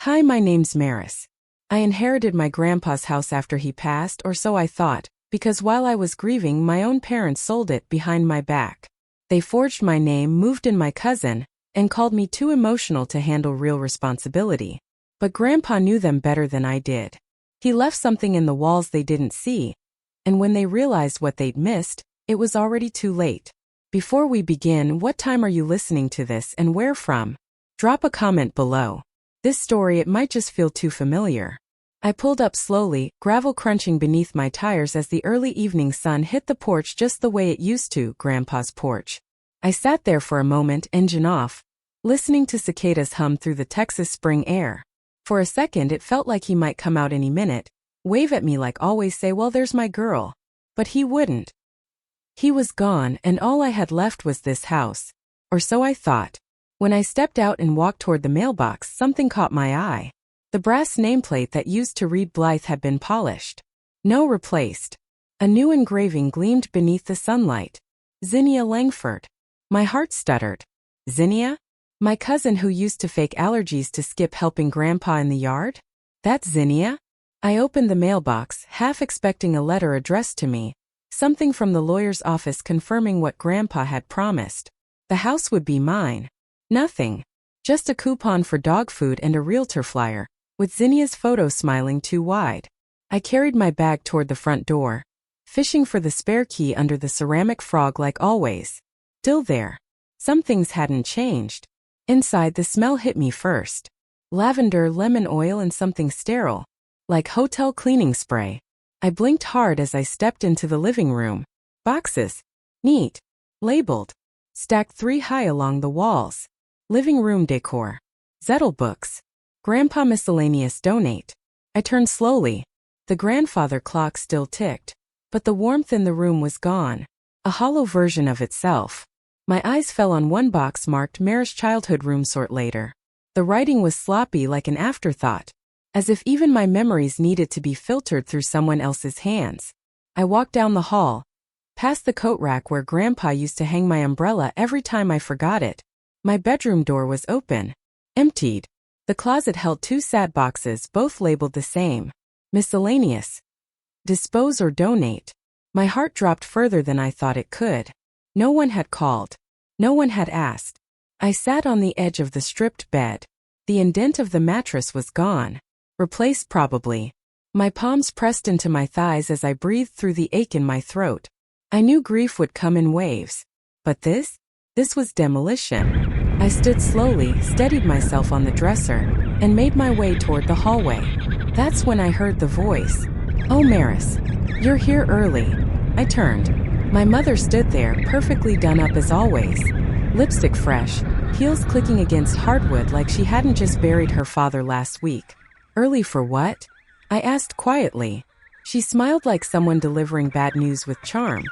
Hi, my name's Maris. I inherited my grandpa's house after he passed, or so I thought, because while I was grieving, my own parents sold it behind my back. They forged my name, moved in my cousin, and called me too emotional to handle real responsibility. But Grandpa knew them better than I did. He left something in the walls they didn't see, and when they realized what they'd missed, it was already too late. Before we begin, what time are you listening to this and where from? Drop a comment below. This story, it might just feel too familiar. I pulled up slowly, gravel crunching beneath my tires as the early evening sun hit the porch just the way it used to, Grandpa's porch. I sat there for a moment, engine off, listening to cicadas hum through the Texas spring air. For a second it felt like he might come out any minute, wave at me like always, say, "Well, there's my girl." But he wouldn't. He was gone, and all I had left was this house. Or so I thought. When I stepped out and walked toward the mailbox, something caught my eye. The brass nameplate that used to read Blythe had been polished. No, replaced. A new engraving gleamed beneath the sunlight. Zinnia Langford. My heart stuttered. Zinnia? My cousin who used to fake allergies to skip helping Grandpa in the yard? That's Zinnia? I opened the mailbox, half expecting a letter addressed to me. Something from the lawyer's office confirming what Grandpa had promised. The house would be mine. Nothing. Just a coupon for dog food and a realtor flyer, with Zinnia's photo smiling too wide. I carried my bag toward the front door, fishing for the spare key under the ceramic frog like always. Still there. Some things hadn't changed. Inside, the smell hit me first. Lavender, lemon oil, and something sterile, like hotel cleaning spray. I blinked hard as I stepped into the living room. Boxes. Neat. Labeled. Stacked 3 high along the walls. Living room decor. Zettel books. Grandpa miscellaneous donate. I turned slowly. The grandfather clock still ticked, but the warmth in the room was gone. A hollow version of itself. My eyes fell on one box marked Maris childhood room, sort later. The writing was sloppy, like an afterthought, as if even my memories needed to be filtered through someone else's hands. I walked down the hall, past the coat rack where Grandpa used to hang my umbrella every time I forgot it. My bedroom door was open. Emptied. The closet held 2 sad boxes, both labeled the same. Miscellaneous. Dispose or donate. My heart dropped further than I thought it could. No one had called. No one had asked. I sat on the edge of the stripped bed. The indent of the mattress was gone. Replaced probably. My palms pressed into my thighs as I breathed through the ache in my throat. I knew grief would come in waves. But this was demolition. I stood slowly, steadied myself on the dresser, and made my way toward the hallway. That's when I heard the voice. "Oh, Maris. You're here early." I turned. My mother stood there, perfectly done up as always. Lipstick fresh, heels clicking against hardwood like she hadn't just buried her father last week. "Early for what?" I asked quietly. She smiled like someone delivering bad news with charm.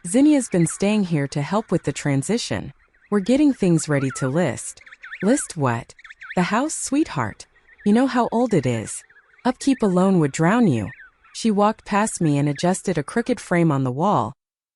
"Zinnia's been staying here to help with the transition. We're getting things ready to list." "List what?" "The house, sweetheart. You know how old it is. Upkeep alone would drown you." She walked past me and adjusted a crooked frame on the wall,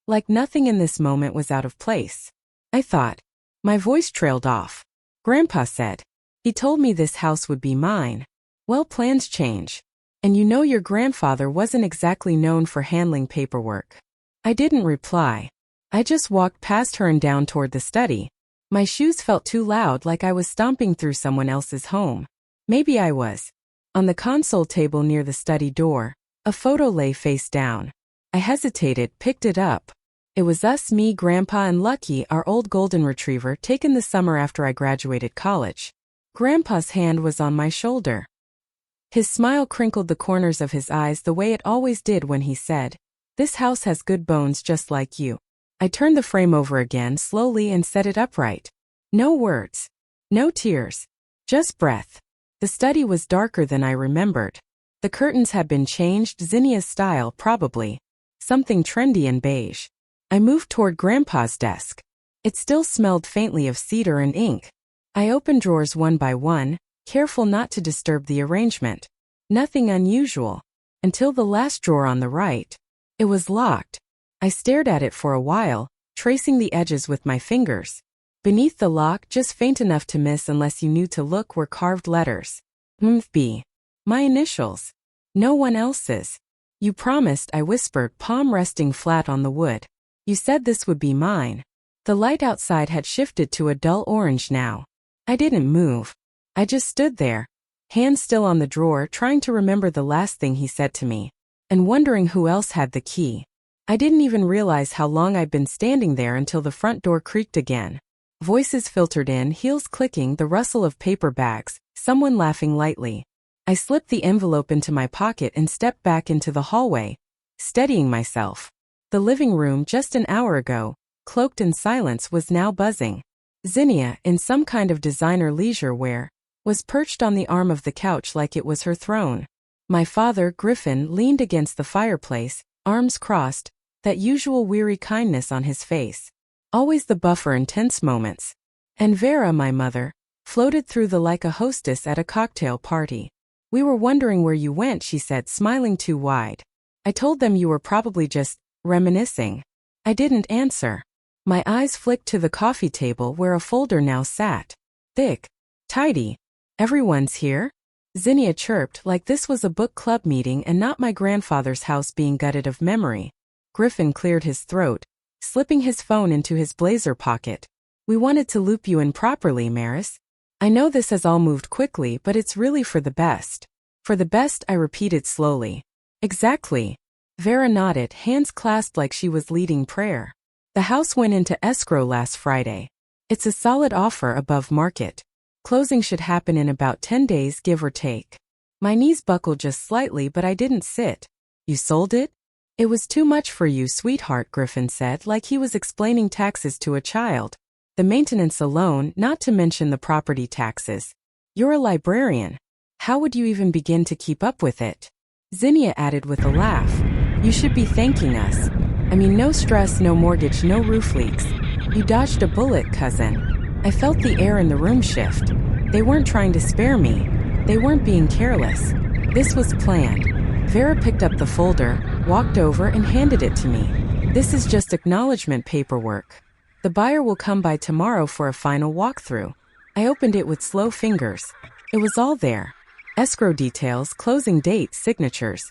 like nothing in this moment was out of place. I thought. My voice trailed off. "Grandpa said. He told me this house would be mine." "Well, plans change. And you know your grandfather wasn't exactly known for handling paperwork." I didn't reply. I just walked past her and down toward the study. My shoes felt too loud, like I was stomping through someone else's home. Maybe I was. On the console table near the study door, a photo lay face down. I hesitated, picked it up. It was us, me, Grandpa, and Lucky, our old golden retriever, taken the summer after I graduated college. Grandpa's hand was on my shoulder. His smile crinkled the corners of his eyes the way it always did when he said, "This house has good bones just like you." I turned the frame over again slowly and set it upright. No words. No tears. Just breath. The study was darker than I remembered. The curtains had been changed, Zinnia's style probably. Something trendy and beige. I moved toward Grandpa's desk. It still smelled faintly of cedar and ink. I opened drawers one by one, careful not to disturb the arrangement. Nothing unusual. Until the last drawer on the right. It was locked. I stared at it for a while, tracing the edges with my fingers. Beneath the lock, just faint enough to miss unless you knew to look, were carved letters. MFB. My initials. No one else's. You promised, I whispered, palm resting flat on the wood. You said this would be mine. The light outside had shifted to a dull orange now. I didn't move. I just stood there, hands still on the drawer, trying to remember the last thing he said to me, and wondering who else had the key. I didn't even realize how long I'd been standing there until the front door creaked again. Voices filtered in, heels clicking, the rustle of paper bags, someone laughing lightly. I slipped the envelope into my pocket and stepped back into the hallway, steadying myself. The living room just an hour ago, cloaked in silence, was now buzzing. Zinnia, in some kind of designer leisure wear, was perched on the arm of the couch like it was her throne. My father, Griffin, leaned against the fireplace, arms crossed, that usual weary kindness on his face. Always the buffer in tense moments. And Vera, my mother, floated through the like a hostess at a cocktail party. We were wondering where you went, she said, smiling too wide. I told them you were probably just reminiscing. I didn't answer. My eyes flicked to the coffee table where a folder now sat. Thick. Tidy. Everyone's here? Zinnia chirped, like this was a book club meeting and not my grandfather's house being gutted of memory. Griffin cleared his throat, slipping his phone into his blazer pocket. We wanted to loop you in properly, Maris. I know this has all moved quickly, but it's really for the best. For the best, I repeated slowly. Exactly. Vera nodded, hands clasped like she was leading prayer. The house went into escrow last Friday. It's a solid offer above market. Closing should happen in about 10 days, give or take. My knees buckled just slightly, but I didn't sit. You sold it? It was too much for you, sweetheart, Griffin said, like he was explaining taxes to a child. The maintenance alone, not to mention the property taxes. You're a librarian. How would you even begin to keep up with it? Zinnia added with a laugh. You should be thanking us. I mean, no stress, no mortgage, no roof leaks. You dodged a bullet, cousin. I felt the air in the room shift. They weren't trying to spare me. They weren't being careless. This was planned. Vera picked up the folder, walked over and handed it to me. This is just acknowledgement paperwork. The buyer will come by tomorrow for a final walkthrough. I opened it with slow fingers. It was all there. Escrow details, closing dates, signatures.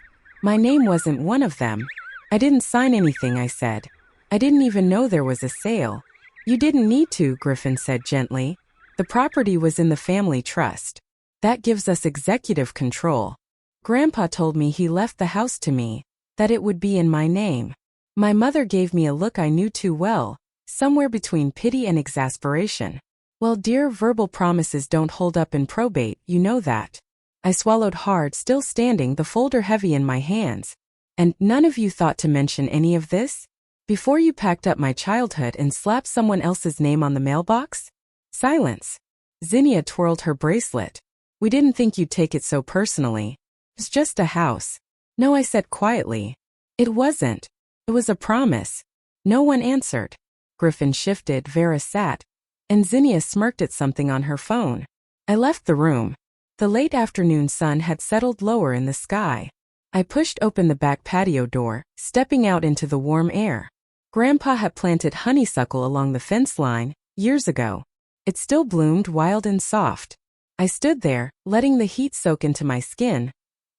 My name wasn't one of them. I didn't sign anything, I said. I didn't even know there was a sale. You didn't need to, Griffin said gently. The property was in the family trust. That gives us executive control. Grandpa told me he left the house to me, that it would be in my name. My mother gave me a look I knew too well, somewhere between pity and exasperation. Well, dear, verbal promises don't hold up in probate, you know that. I swallowed hard, still standing, the folder heavy in my hands. And none of you thought to mention any of this? Before you packed up my childhood and slapped someone else's name on the mailbox? Silence. Zinnia twirled her bracelet. We didn't think you'd take it so personally. It's just a house. No, I said quietly. It wasn't. It was a promise. No one answered. Griffin shifted, Vera sat, and Zinnia smirked at something on her phone. I left the room. The late afternoon sun had settled lower in the sky. I pushed open the back patio door, stepping out into the warm air. Grandpa had planted honeysuckle along the fence line, years ago. It still bloomed wild and soft. I stood there, letting the heat soak into my skin,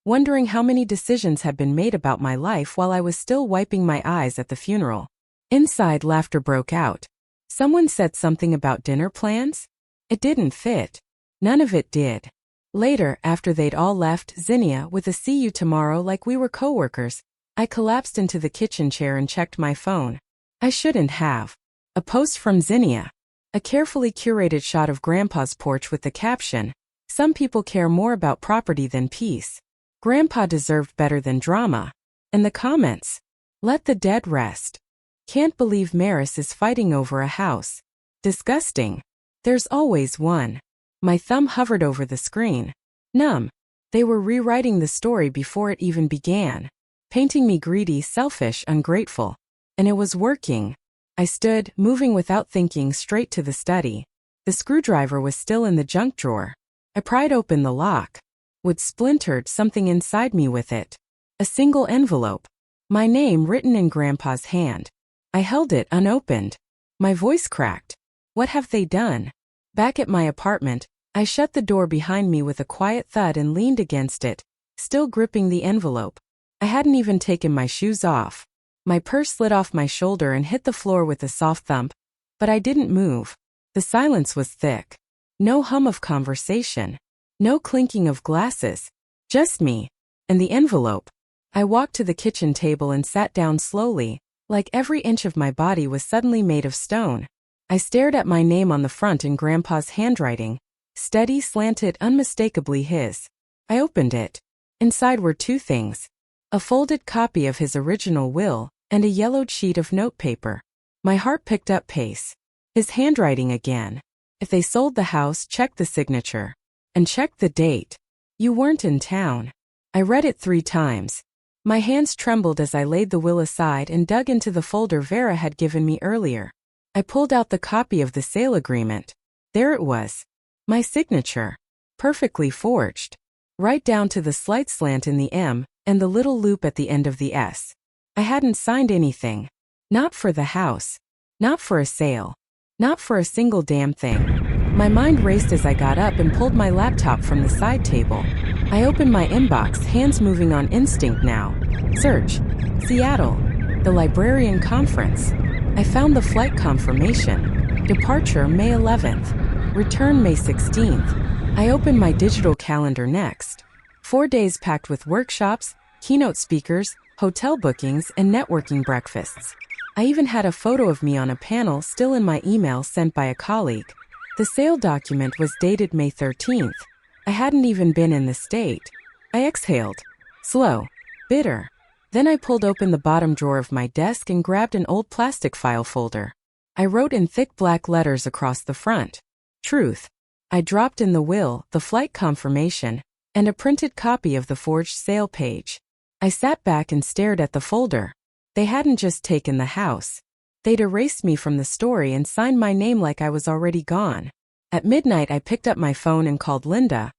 wondering how many decisions had been made about my life while I was still wiping my eyes at the funeral. Inside, laughter broke out. Someone said something about dinner plans? It didn't fit. None of it did. Later, after they'd all left, Zinnia, with a see you tomorrow like we were coworkers, I collapsed into the kitchen chair and checked my phone. I shouldn't have. A post from Zinnia. A carefully curated shot of Grandpa's porch with the caption, "Some people care more about property than peace. Grandpa deserved better than drama." And the comments, "Let the dead rest. Can't believe Maris is fighting over a house. Disgusting. There's always one." My thumb hovered over the screen. Numb. They were rewriting the story before it even began, painting me greedy, selfish, ungrateful. And it was working. I stood, moving without thinking, straight to the study. The screwdriver was still in the junk drawer. I pried open the lock. Wood splintered, something inside me with it. A single envelope. My name written in Grandpa's hand. I held it unopened. My voice cracked. What have they done? Back at my apartment, I shut the door behind me with a quiet thud and leaned against it, still gripping the envelope. I hadn't even taken my shoes off. My purse slid off my shoulder and hit the floor with a soft thump, but I didn't move. The silence was thick. No hum of conversation. No clinking of glasses. Just me. And the envelope. I walked to the kitchen table and sat down slowly, like every inch of my body was suddenly made of stone. I stared at my name on the front in Grandpa's handwriting, steady, slanted, unmistakably his. I opened it. Inside were two things. A folded copy of his original will, and a yellowed sheet of notepaper. My heart picked up pace. His handwriting again. If they sold the house, check the signature. And check the date. You weren't in town. I read it 3 times. My hands trembled as I laid the will aside and dug into the folder Vera had given me earlier. I pulled out the copy of the sale agreement. There it was. My signature. Perfectly forged. Right down to the slight slant in the M and the little loop at the end of the S. I hadn't signed anything. Not for the house. Not for a sale. Not for a single damn thing. My mind raced as I got up and pulled my laptop from the side table. I opened my inbox, hands moving on instinct now. Search. Seattle. The Librarian Conference. I found the flight confirmation. Departure May 11th. Return May 16th. I opened my digital calendar next. 4 days packed with workshops, keynote speakers, hotel bookings, and networking breakfasts. I even had a photo of me on a panel still in my email sent by a colleague. The sale document was dated May 13th. I hadn't even been in the state. I exhaled. Slow. Bitter. Then I pulled open the bottom drawer of my desk and grabbed an old plastic file folder. I wrote in thick black letters across the front. Truth. I dropped in the will, the flight confirmation, and a printed copy of the forged sale page. I sat back and stared at the folder. They hadn't just taken the house. They'd erased me from the story and signed my name like I was already gone. At midnight I picked up my phone and called Linda,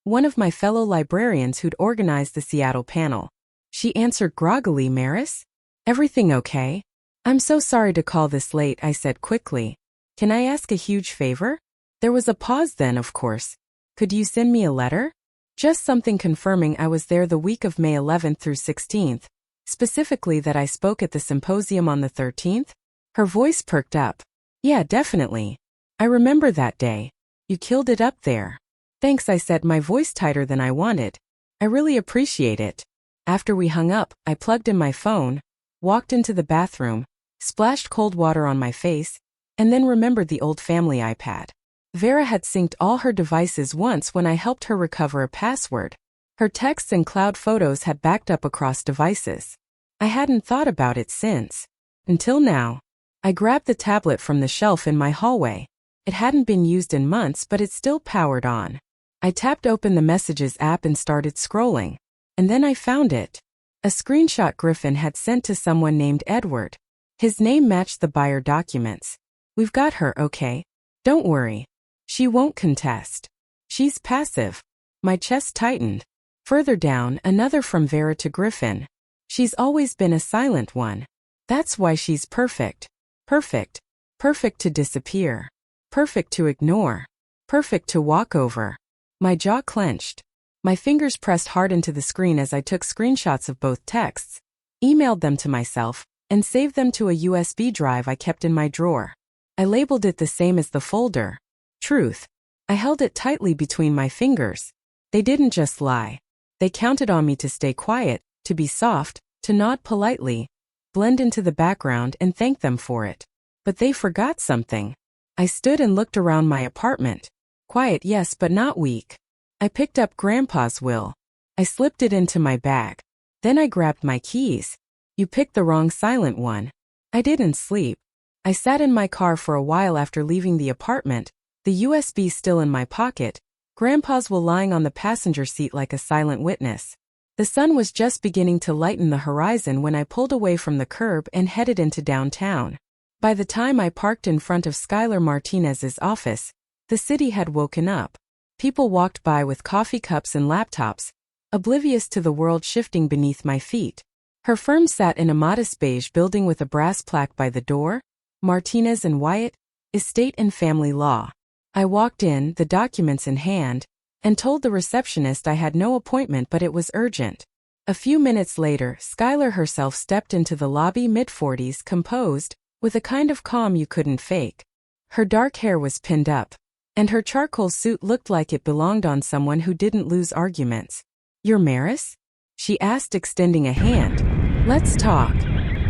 one of my fellow librarians who'd organized the Seattle panel. She answered groggily, Maris? Everything okay? I'm so sorry to call this late, I said quickly. Can I ask a huge favor? There was a pause then, of course. Could you send me a letter? Just something confirming I was there the week of May 11th through 16th, specifically that I spoke at the symposium on the 13th? Her voice perked up. Yeah, definitely. I remember that day. You killed it up there. Thanks, I said, my voice tighter than I wanted. I really appreciate it. After we hung up, I plugged in my phone, walked into the bathroom, splashed cold water on my face, and then remembered the old family iPad. Vera had synced all her devices once when I helped her recover a password. Her texts and cloud photos had backed up across devices. I hadn't thought about it since. Until now. I grabbed the tablet from the shelf in my hallway. It hadn't been used in months, but it still powered on. I tapped open the Messages app and started scrolling. And then I found it. A screenshot Griffin had sent to someone named Edward. His name matched the buyer documents. We've got her, okay? Don't worry. She won't contest. She's passive. My chest tightened. Further down, another from Vera to Griffin. She's always been a silent one. That's why she's perfect. Perfect. Perfect to disappear. Perfect to ignore. Perfect to walk over. My jaw clenched. My fingers pressed hard into the screen as I took screenshots of both texts, emailed them to myself, and saved them to a USB drive I kept in my drawer. I labeled it the same as the folder. Truth. I held it tightly between my fingers. They didn't just lie. They counted on me to stay quiet, to be soft, to nod politely, blend into the background and thank them for it. But they forgot something. I stood and looked around my apartment. Quiet, yes, but not weak. I picked up Grandpa's will. I slipped it into my bag. Then I grabbed my keys. You picked the wrong silent one. I didn't sleep. I sat in my car for a while after leaving the apartment, the USB still in my pocket, Grandpa's will lying on the passenger seat like a silent witness. The sun was just beginning to lighten the horizon when I pulled away from the curb and headed into downtown. By the time I parked in front of Skylar Martinez's office, the city had woken up. People walked by with coffee cups and laptops, oblivious to the world shifting beneath my feet. Her firm sat in a modest beige building with a brass plaque by the door, Martinez and Wyatt, Estate and Family Law. I walked in, the documents in hand, and told the receptionist I had no appointment but it was urgent. A few minutes later, Skylar herself stepped into the lobby, mid-40s, composed, with a kind of calm you couldn't fake. Her dark hair was pinned up, and her charcoal suit looked like it belonged on someone who didn't lose arguments. "You're Maris?" she asked, extending a hand. "Let's talk."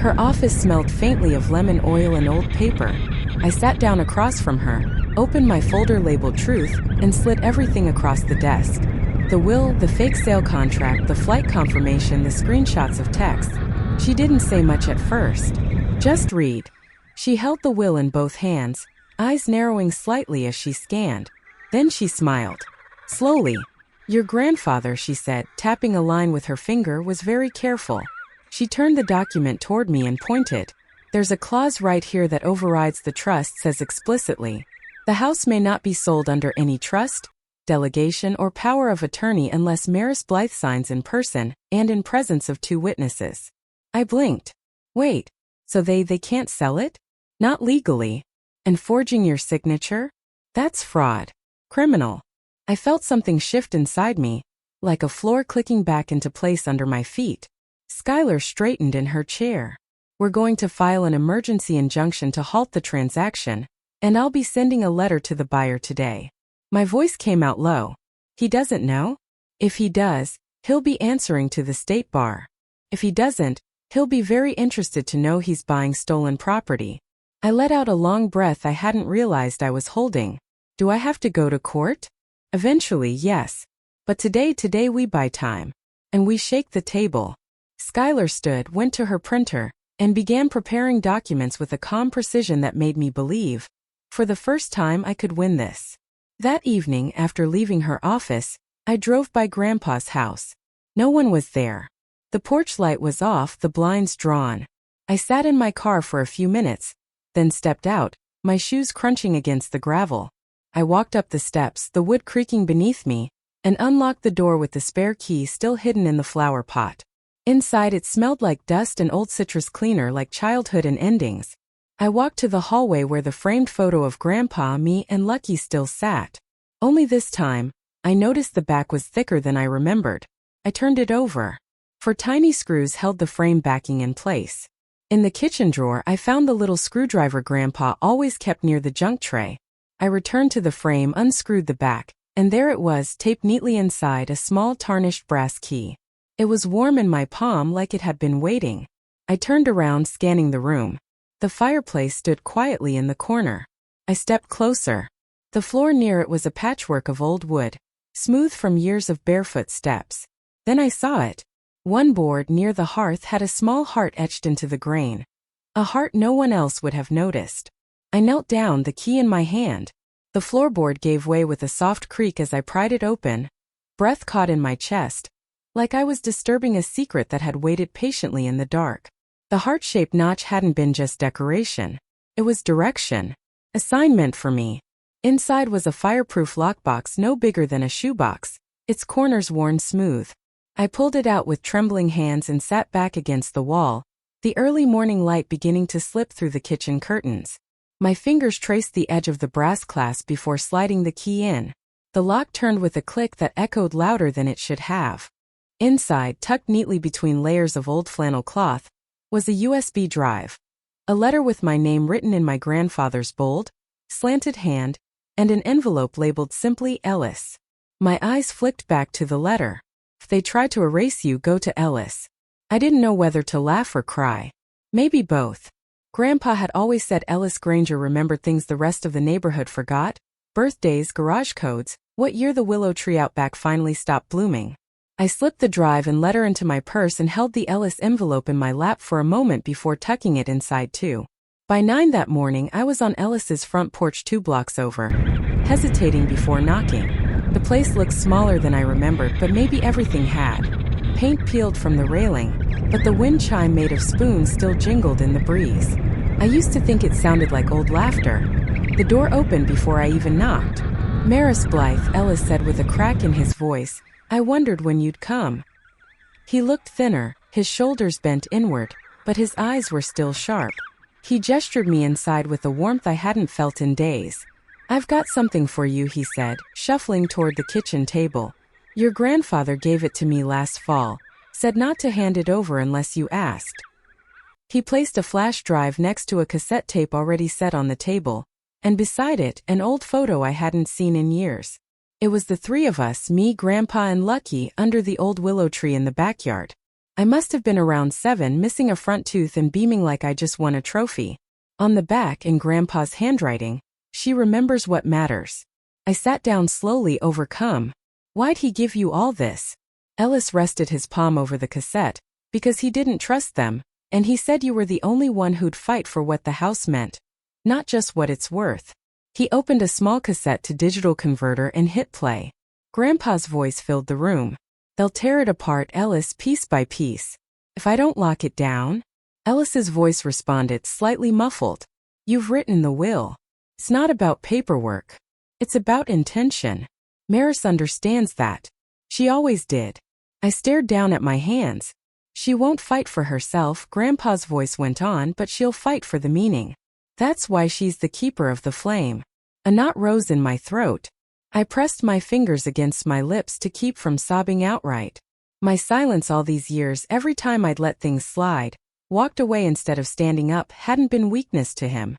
Her office smelled faintly of lemon oil and old paper. I sat down across from her, opened my folder labeled Truth, and slid everything across the desk. The will, the fake sale contract, the flight confirmation, the screenshots of texts. She didn't say much at first. "Just read." She held the will in both hands, eyes narrowing slightly as she scanned. Then she smiled. Slowly. "Your grandfather," she said, tapping a line with her finger, "was very careful." She turned the document toward me and pointed. "There's a clause right here that overrides the trust, says explicitly, the house may not be sold under any trust, delegation, or power of attorney unless Maris Blythe signs in person and in presence of 2 witnesses. I blinked. Wait, so they can't sell it? Not legally. And forging your signature? That's fraud. Criminal. I felt something shift inside me, like a floor clicking back into place under my feet. Skylar straightened in her chair. "We're going to file an emergency injunction to halt the transaction, and I'll be sending a letter to the buyer today." My voice came out low. "He doesn't know? If he does, he'll be answering to the state bar. If he doesn't, he'll be very interested to know he's buying stolen property." I let out a long breath I hadn't realized I was holding. "Do I have to go to court?" "Eventually, yes. But today we buy time. And we shake the table." Skylar stood, went to her printer, and began preparing documents with a calm precision that made me believe, for the first time, I could win this. That evening, after leaving her office, I drove by Grandpa's house. No one was there. The porch light was off, the blinds drawn. I sat in my car for a few minutes, then stepped out, my shoes crunching against the gravel. I walked up the steps, the wood creaking beneath me, and unlocked the door with the spare key still hidden in the flower pot. Inside, it smelled like dust and old citrus cleaner, like childhood and endings. I walked to the hallway where the framed photo of Grandpa, me, and Lucky still sat. Only this time, I noticed the back was thicker than I remembered. I turned it over. 4 tiny screws held the frame backing in place. In the kitchen drawer, I found the little screwdriver Grandpa always kept near the junk tray. I returned to the frame, unscrewed the back, and there it was, taped neatly inside, a small tarnished brass key. It was warm in my palm, like it had been waiting. I turned around, scanning the room. The fireplace stood quietly in the corner. I stepped closer. The floor near it was a patchwork of old wood, smooth from years of barefoot steps. Then I saw it. One board near the hearth had a small heart etched into the grain. A heart no one else would have noticed. I knelt down, the key in my hand. The floorboard gave way with a soft creak as I pried it open. Breath caught in my chest, like I was disturbing a secret that had waited patiently in the dark. The heart-shaped notch hadn't been just decoration. It was direction. Assignment for me. Inside was a fireproof lockbox no bigger than a shoebox, its corners worn smooth. I pulled it out with trembling hands and sat back against the wall, the early morning light beginning to slip through the kitchen curtains. My fingers traced the edge of the brass clasp before sliding the key in. The lock turned with a click that echoed louder than it should have. Inside, tucked neatly between layers of old flannel cloth, was a USB drive. A letter with my name written in my grandfather's bold, slanted hand, and an envelope labeled simply Ellis. My eyes flicked back to the letter. "If they try to erase you, go to Ellis." I didn't know whether to laugh or cry. Maybe both. Grandpa had always said Ellis Granger remembered things the rest of the neighborhood forgot. Birthdays, garage codes, what year the willow tree out back finally stopped blooming. I slipped the drive and letter into my purse and held the Ellis envelope in my lap for a moment before tucking it inside too. By 9 that morning, I was on Ellis's front porch 2 blocks over, hesitating before knocking. The place looked smaller than I remembered, but maybe everything had. Paint peeled from the railing, but the wind chime made of spoons still jingled in the breeze. I used to think it sounded like old laughter. The door opened before I even knocked. "Maris Blythe," Ellis said with a crack in his voice. "I wondered when you'd come." He looked thinner, his shoulders bent inward, but his eyes were still sharp. He gestured me inside with a warmth I hadn't felt in days. I've got something for you, he said, shuffling toward the kitchen table. Your grandfather gave it to me last fall, said not to hand it over unless you asked. He placed a flash drive next to a cassette tape already set on the table, and beside it, an old photo I hadn't seen in years. It was the three of us, me, Grandpa, and Lucky, under the old willow tree in the backyard. I must have been around 7, missing a front tooth and beaming like I just won a trophy. On the back, in Grandpa's handwriting, "She remembers what matters." I sat down slowly, overcome. Why'd he give you all this? Ellis rested his palm over the cassette, because he didn't trust them, and he said you were the only one who'd fight for what the house meant. Not just what it's worth. He opened a small cassette to digital converter and hit play. Grandpa's voice filled the room. They'll tear it apart, Ellis, piece by piece. If I don't lock it down? Ellis's voice responded, slightly muffled. You've written the will. It's not about paperwork. It's about intention. Maris understands that. She always did. I stared down at my hands. She won't fight for herself, Grandpa's voice went on, but she'll fight for the meaning. That's why she's the keeper of the flame. A knot rose in my throat. I pressed my fingers against my lips to keep from sobbing outright. My silence all these years, every time I'd let things slide, walked away instead of standing up, hadn't been weakness to him.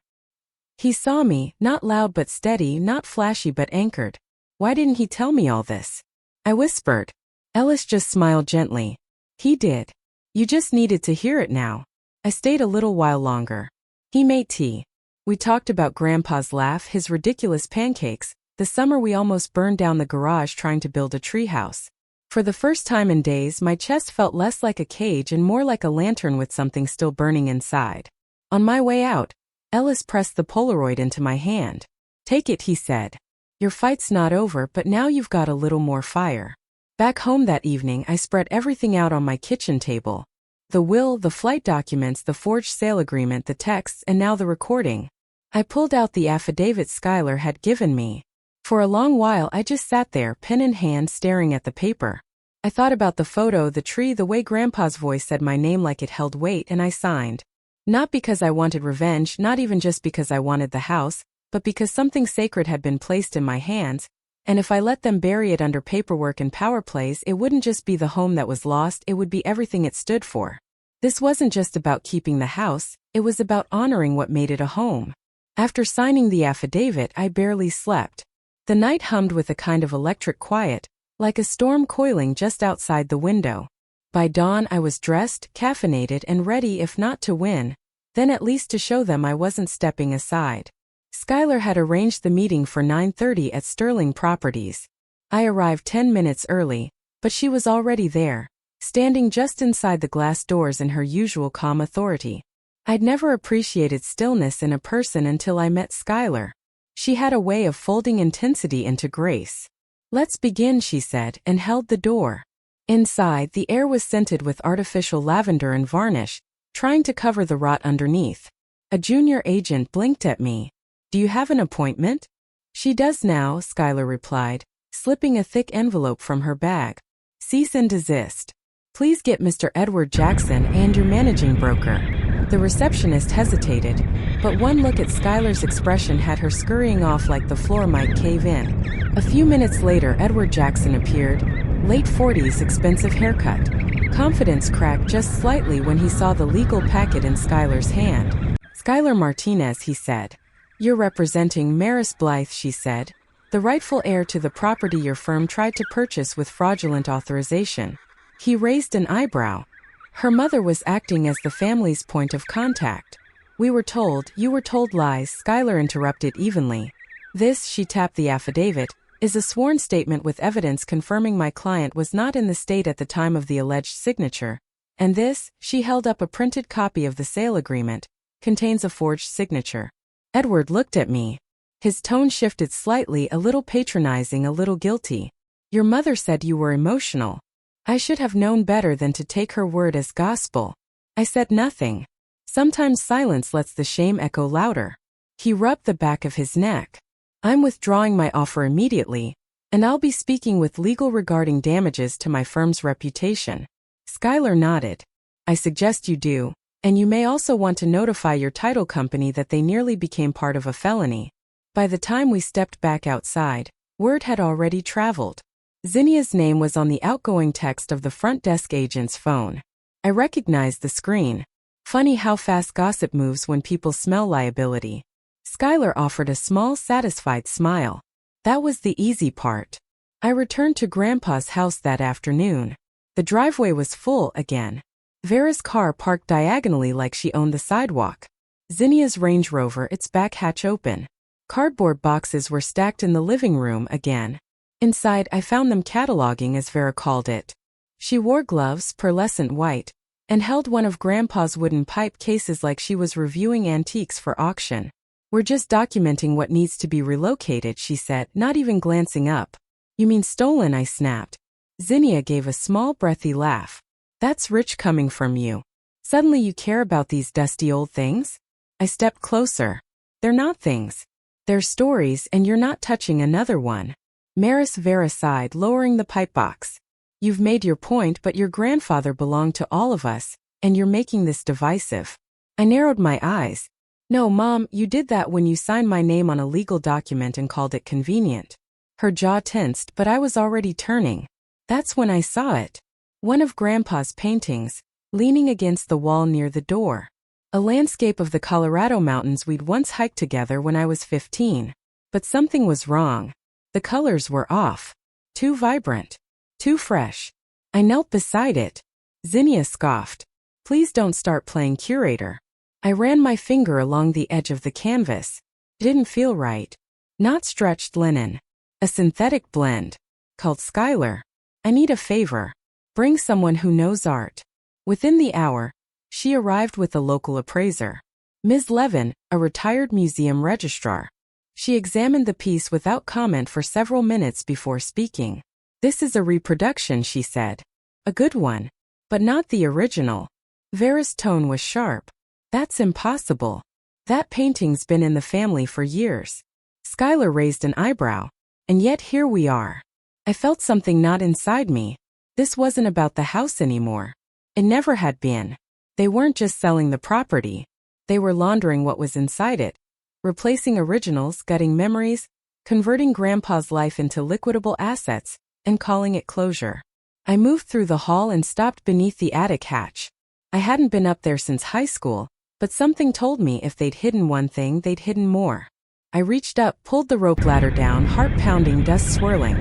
He saw me, not loud but steady, not flashy but anchored. Why didn't he tell me all this? I whispered. Ellis just smiled gently. He did. You just needed to hear it now. I stayed a little while longer. He made tea. We talked about Grandpa's laugh, his ridiculous pancakes, the summer we almost burned down the garage trying to build a treehouse. For the first time in days, my chest felt less like a cage and more like a lantern with something still burning inside. On my way out, Ellis pressed the Polaroid into my hand. Take it, he said. Your fight's not over, but now you've got a little more fire. Back home that evening, I spread everything out on my kitchen table. The will, the flight documents, the forged sale agreement, the texts, and now the recording. I pulled out the affidavit Skylar had given me. For a long while I just sat there, pen in hand, staring at the paper. I thought about the photo, the tree, the way Grandpa's voice said my name like it held weight, and I signed. Not because I wanted revenge, not even just because I wanted the house, but because something sacred had been placed in my hands, and if I let them bury it under paperwork and power plays, it wouldn't just be the home that was lost, it would be everything it stood for. This wasn't just about keeping the house, it was about honoring what made it a home. After signing the affidavit, I barely slept. The night hummed with a kind of electric quiet, like a storm coiling just outside the window. By dawn I was dressed, caffeinated, and ready if not to win, then at least to show them I wasn't stepping aside. Skylar had arranged the meeting for 9:30 at Sterling Properties. I arrived 10 minutes early, but she was already there, standing just inside the glass doors in her usual calm authority. I'd never appreciated stillness in a person until I met Skylar. She had a way of folding intensity into grace. Let's begin, she said, and held the door. Inside, the air was scented with artificial lavender and varnish, trying to cover the rot underneath. A junior agent blinked at me. Do you have an appointment? She does now, Skylar replied, slipping a thick envelope from her bag. Cease and desist. Please get Mr. Edward Jackson and your managing broker. The receptionist hesitated, but one look at Skylar's expression had her scurrying off like the floor might cave in. A few minutes later, Edward Jackson appeared, late 40s, expensive haircut. Confidence cracked just slightly when he saw the legal packet in Skylar's hand. Skylar Martinez, he said. You're representing Maris Blythe, she said, the rightful heir to the property your firm tried to purchase with fraudulent authorization. He raised an eyebrow. Her mother was acting as the family's point of contact. You were told lies, Skylar interrupted evenly. This, she tapped the affidavit, is a sworn statement with evidence confirming my client was not in the state at the time of the alleged signature. And this, she held up a printed copy of the sale agreement, contains a forged signature. Edward looked at me. His tone shifted slightly, a little patronizing, a little guilty. Your mother said you were emotional. I should have known better than to take her word as gospel. I said nothing. Sometimes silence lets the shame echo louder. He rubbed the back of his neck. I'm withdrawing my offer immediately, and I'll be speaking with legal regarding damages to my firm's reputation. Skylar nodded. I suggest you do, and you may also want to notify your title company that they nearly became part of a felony. By the time we stepped back outside, word had already traveled. Zinnia's name was on the outgoing text of the front desk agent's phone. I recognized the screen. Funny how fast gossip moves when people smell liability. Skylar offered a small, satisfied smile. That was the easy part. I returned to Grandpa's house that afternoon. The driveway was full again. Vera's car parked diagonally like she owned the sidewalk. Zinnia's Range Rover, its back hatch open. Cardboard boxes were stacked in the living room again. Inside, I found them cataloging, as Vera called it. She wore gloves, pearlescent white, and held one of Grandpa's wooden pipe cases like she was reviewing antiques for auction. "We're just documenting what needs to be relocated," she said, not even glancing up. "You mean stolen?" I snapped. Zinnia gave a small, breathy laugh. "That's rich coming from you. Suddenly you care about these dusty old things?" I stepped closer. "They're not things. They're stories, and you're not touching another one." Vera sighed, lowering the pipe box. "You've made your point, but your grandfather belonged to all of us, and you're making this divisive." I narrowed my eyes. "No, Mom, you did that when you signed my name on a legal document and called it convenient." Her jaw tensed, but I was already turning. That's when I saw it. One of Grandpa's paintings, leaning against the wall near the door. A landscape of the Colorado mountains we'd once hiked together when I was 15. But something was wrong. The colors were off. Too vibrant. Too fresh. I knelt beside it. Zinnia scoffed. "Please don't start playing curator." I ran my finger along the edge of the canvas. It didn't feel right. Not stretched linen. A synthetic blend. Called Skylar. "I need a favor. Bring someone who knows art." Within the hour, she arrived with a local appraiser. Ms. Levin, a retired museum registrar. She examined the piece without comment for several minutes before speaking. "This is a reproduction," she said. "A good one. But not the original." Vera's tone was sharp. "That's impossible. That painting's been in the family for years." Skylar raised an eyebrow. "And yet here we are." I felt something knot inside me. This wasn't about the house anymore. It never had been. They weren't just selling the property. They were laundering what was inside it. Replacing originals, gutting memories, converting Grandpa's life into liquidable assets, and calling it closure. I moved through the hall and stopped beneath the attic hatch. I hadn't been up there since high school, but something told me if they'd hidden one thing, they'd hidden more. I reached up, pulled the rope ladder down, heart pounding, dust swirling.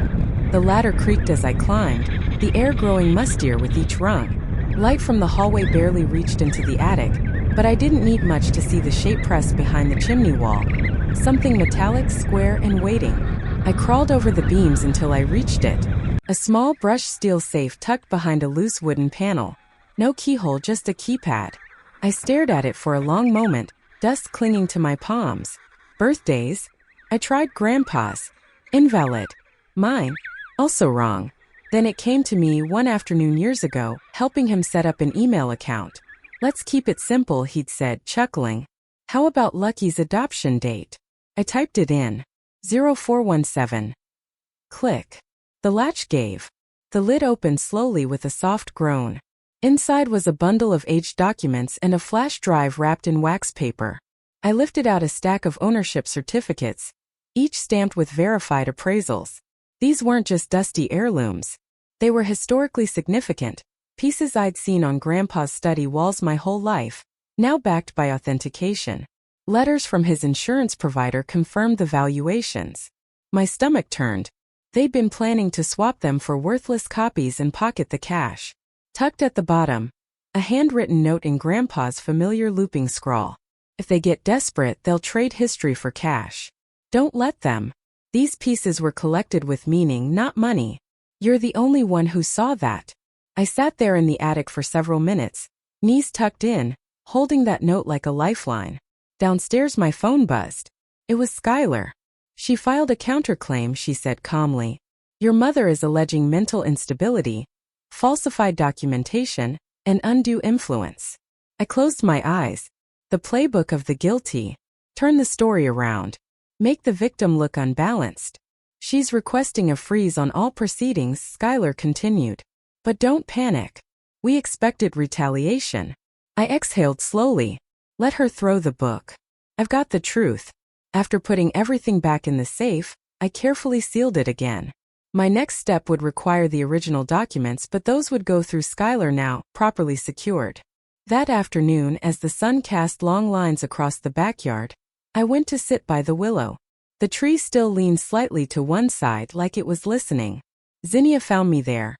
The ladder creaked as I climbed, the air growing mustier with each rung. Light from the hallway barely reached into the attic, but I didn't need much to see the shape pressed behind the chimney wall. Something metallic, square, and waiting. I crawled over the beams until I reached it. A small brushed steel safe tucked behind a loose wooden panel. No keyhole, just a keypad. I stared at it for a long moment, dust clinging to my palms. Birthdays? I tried Grandpa's. Invalid. Mine? Also wrong. Then it came to me one afternoon years ago, helping him set up an email account. "Let's keep it simple," he'd said, chuckling. "How about Lucky's adoption date?" I typed it in. 0417. Click. The latch gave. The lid opened slowly with a soft groan. Inside was a bundle of aged documents and a flash drive wrapped in wax paper. I lifted out a stack of ownership certificates, each stamped with verified appraisals. These weren't just dusty heirlooms. They were historically significant, pieces I'd seen on Grandpa's study walls my whole life, now backed by authentication. Letters from his insurance provider confirmed the valuations. My stomach turned. They'd been planning to swap them for worthless copies and pocket the cash. Tucked at the bottom, a handwritten note in Grandpa's familiar looping scrawl. "If they get desperate, they'll trade history for cash. Don't let them. These pieces were collected with meaning, not money. You're the only one who saw that." I sat there in the attic for several minutes, knees tucked in, holding that note like a lifeline. Downstairs my phone buzzed. It was Skylar. "She filed a counterclaim," she said calmly. "Your mother is alleging mental instability, falsified documentation, and undue influence." I closed my eyes. The playbook of the guilty. Turn the story around. Make the victim look unbalanced. "She's requesting a freeze on all proceedings," Skylar continued. "But don't panic. We expected retaliation." I exhaled slowly. Let her throw the book. I've got the truth. After putting everything back in the safe, I carefully sealed it again. My next step would require the original documents, but those would go through Skylar now, properly secured. That afternoon, as the sun cast long lines across the backyard, I went to sit by the willow. The tree still leaned slightly to one side like it was listening. Zinnia found me there,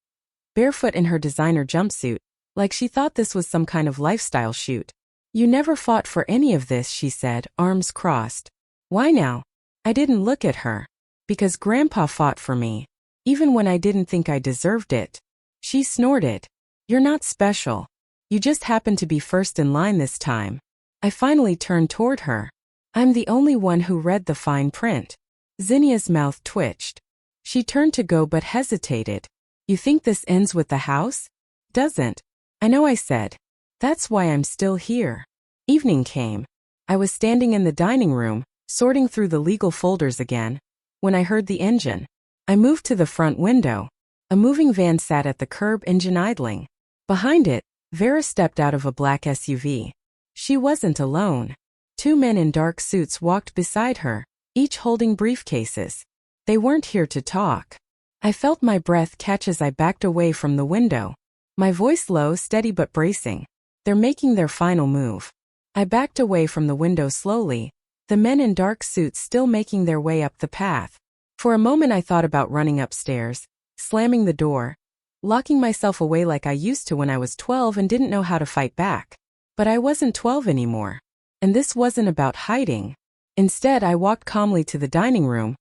barefoot in her designer jumpsuit, like she thought this was some kind of lifestyle shoot. "You never fought for any of this," she said, arms crossed. "Why now?" I didn't look at her. "Because Grandpa fought for me, even when I didn't think I deserved it." She snorted. "You're not special. You just happened to be first in line this time." I finally turned toward her. "I'm the only one who read the fine print." Zinnia's mouth twitched. She turned to go but hesitated. "You think this ends with the house?" "Doesn't." "I know," I said. "That's why I'm still here." Evening came. I was standing in the dining room, sorting through the legal folders again, when I heard the engine. I moved to the front window. A moving van sat at the curb, engine idling. Behind it, Vera stepped out of a black SUV. She wasn't alone. 2 men in dark suits walked beside her, each holding briefcases. They weren't here to talk. I felt my breath catch as I backed away from the window. My voice low, steady but bracing. "They're making their final move." I backed away from the window slowly, the men in dark suits still making their way up the path. For a moment I thought about running upstairs, slamming the door, locking myself away like I used to when I was 12 and didn't know how to fight back. But I wasn't 12 anymore. And this wasn't about hiding. Instead, I walked calmly to the dining room,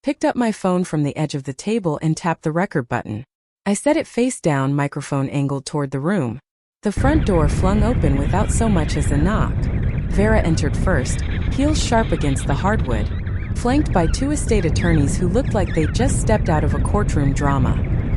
picked up my phone from the edge of the table and tapped the record button. I set it face down, microphone angled toward the room. The front door flung open without so much as a knock. Vera entered first, heels sharp against the hardwood, flanked by 2 estate attorneys who looked like they'd just stepped out of a courtroom drama.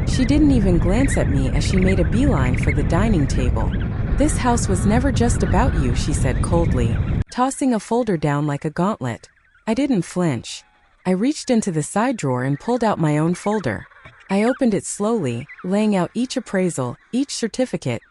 She didn't even glance at me as she made a beeline for the dining table. "This house was never just about you," she said coldly, tossing a folder down like a gauntlet. I didn't flinch. I reached into the side drawer and pulled out my own folder. I opened it slowly, laying out each appraisal, each certificate,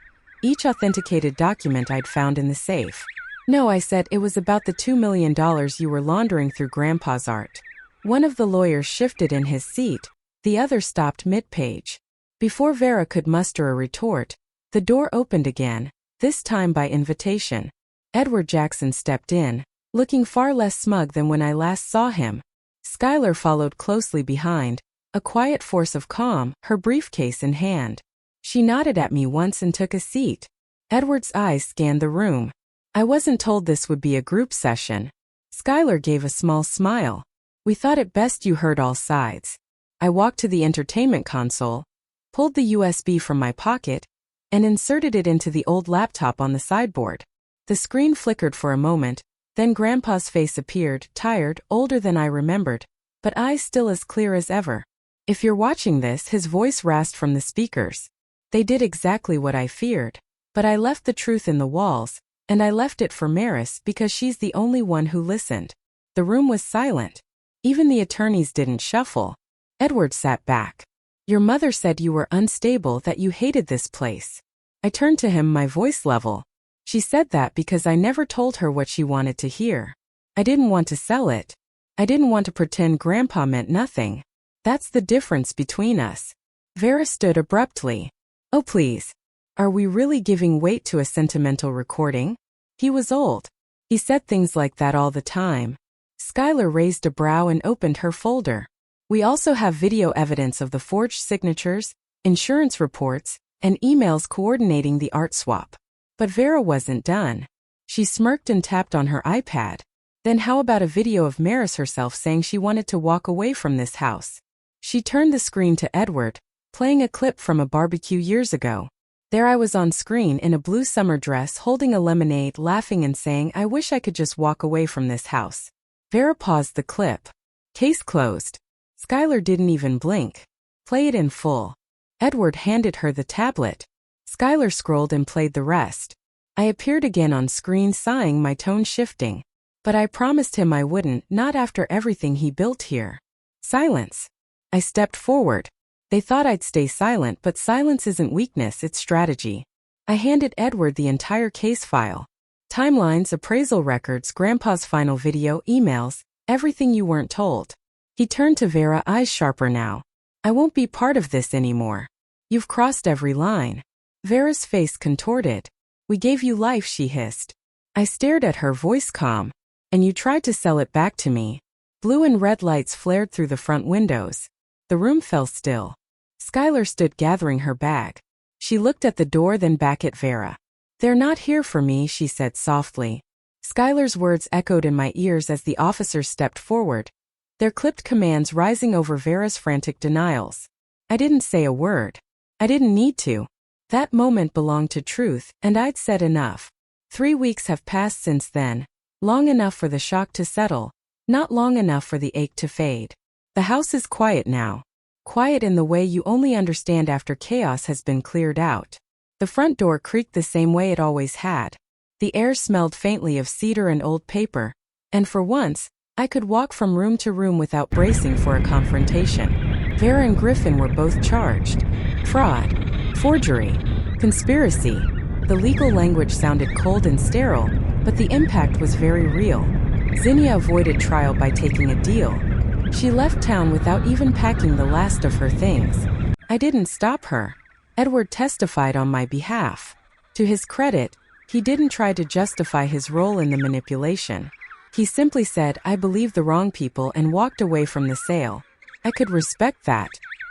each authenticated document I'd found in the safe. "No," I said, "it was about the $2 million you were laundering through Grandpa's art." One of the lawyers shifted in his seat, the other stopped mid-page. Before Vera could muster a retort, the door opened again, this time by invitation. Edward Jackson stepped in, looking far less smug than when I last saw him. Skylar followed closely behind, a quiet force of calm, her briefcase in hand. She nodded at me once and took a seat. Edward's eyes scanned the room. "I wasn't told this would be a group session." Skylar gave a small smile. "We thought it best you heard all sides." I walked to the entertainment console, pulled the USB from my pocket, and inserted it into the old laptop on the sideboard. The screen flickered for a moment, then Grandpa's face appeared, tired, older than I remembered, but eyes still as clear as ever. "If you're watching this," his voice rasped from the speakers. "They did exactly what I feared. But I left the truth in the walls, and I left it for Maris because she's the only one who listened." The room was silent. Even the attorneys didn't shuffle. Edward sat back. "Your mother said you were unstable, that you hated this place." I turned to him, my voice level. "She said that because I never told her what she wanted to hear. I didn't want to sell it. I didn't want to pretend Grandpa meant nothing. That's the difference between us." Vera stood abruptly. "Oh please. Are we really giving weight to a sentimental recording?" He was old. He said things like that all the time. Skylar raised a brow and opened her folder. "We also have video evidence of the forged signatures, insurance reports, and emails coordinating the art swap." But Vera wasn't done. She smirked and tapped on her iPad. "Then how about a video of Maris herself saying she wanted to walk away from this house?" She turned the screen to Edward, playing a clip from a barbecue years ago. There I was on screen in a blue summer dress holding a lemonade, laughing and saying, "I wish I could just walk away from this house." Vera paused the clip. "Case closed." Skylar didn't even blink. "Play it in full." Edward handed her the tablet. Skylar scrolled and played the rest. I appeared again on screen, sighing, my tone shifting. But I promised him I wouldn't, not after everything he built here. Silence. I stepped forward. They thought I'd stay silent, but silence isn't weakness, it's strategy. I handed Edward the entire case file. Timelines, appraisal records, Grandpa's final video, emails, Everything you weren't told. He turned to Vera, eyes sharper now. I won't be part of this anymore. You've crossed every line. Vera's face contorted. We gave you life, she hissed. I stared at her, voice calm. And you tried to sell it back to me. Blue and red lights flared through the front windows. The room fell still. Skylar stood gathering her bag. She looked at the door, then back at Vera. They're not here for me, she said softly. Skylar's words echoed in my ears as the officers stepped forward, their clipped commands rising over Vera's frantic denials. I didn't say a word. I didn't need to. That moment belonged to truth, and I'd said enough. 3 weeks have passed since then, long enough for the shock to settle, not long enough for the ache to fade. The house is quiet now. Quiet in the way you only understand after chaos has been cleared out. The front door creaked the same way it always had. The air smelled faintly of cedar and old paper, and for once, I could walk from room to room without bracing for a confrontation. Vera and Griffin were both charged. Fraud, forgery, conspiracy. The legal language sounded cold and sterile, but the impact was very real. Zinnia avoided trial by taking a deal. She left town without even packing the last of her things. I didn't stop her. Edward testified on my behalf. To his credit, he didn't try to justify his role in the manipulation. He simply said, I believe the wrong people, and walked away from the sale. I could respect that.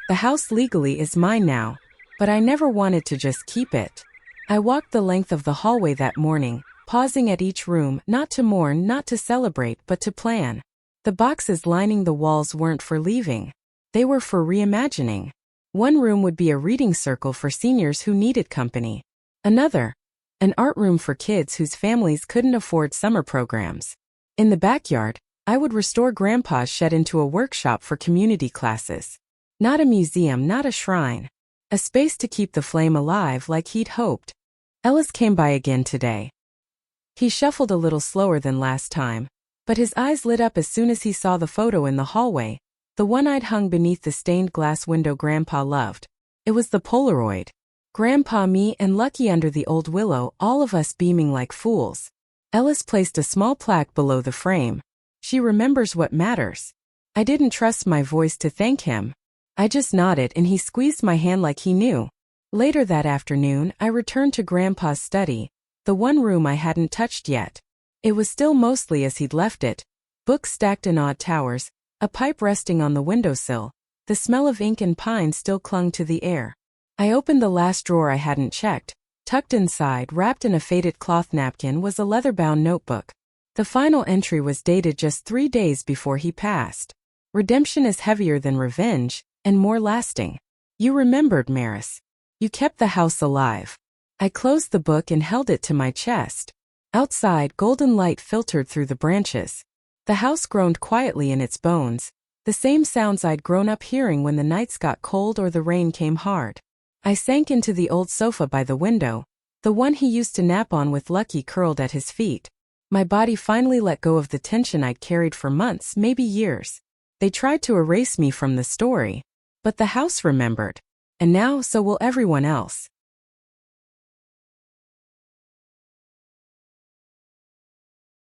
The house legally is mine now, but I never wanted to just keep it. I walked the length of the hallway that morning, pausing at each room, not to mourn, not to celebrate, but to plan. The boxes lining the walls weren't for leaving. They were for reimagining. One room would be a reading circle for seniors who needed company. Another, an art room for kids whose families couldn't afford summer programs. In the backyard, I would restore Grandpa's shed into a workshop for community classes. Not a museum, not a shrine. A space to keep the flame alive like he'd hoped. Ellis came by again today. He shuffled a little slower than last time, but his eyes lit up as soon as he saw the photo in the hallway, the one I'd hung beneath the stained glass window Grandpa loved. It was the Polaroid. Grandpa, me, and Lucky under the old willow, all of us beaming like fools. Ellis placed a small plaque below the frame. She remembers what matters. I didn't trust my voice to thank him. I just nodded and he squeezed my hand like he knew. Later that afternoon, I returned to Grandpa's study, the one room I hadn't touched yet. It was still mostly as he'd left it. Books stacked in odd towers, a pipe resting on the windowsill. The smell of ink and pine still clung to the air. I opened the last drawer I hadn't checked. Tucked inside, wrapped in a faded cloth napkin, was a leather-bound notebook. The final entry was dated just 3 days before he passed. Redemption is heavier than revenge, and more lasting. You remembered, Maris. You kept the house alive. I closed the book and held it to my chest. Outside, golden light filtered through the branches. The house groaned quietly in its bones, the same sounds I'd grown up hearing when the nights got cold or the rain came hard. I sank into the old sofa by the window, the one he used to nap on with Lucky curled at his feet. My body finally let go of the tension I'd carried for months, maybe years. They tried to erase me from the story, but the house remembered. And now, so will everyone else.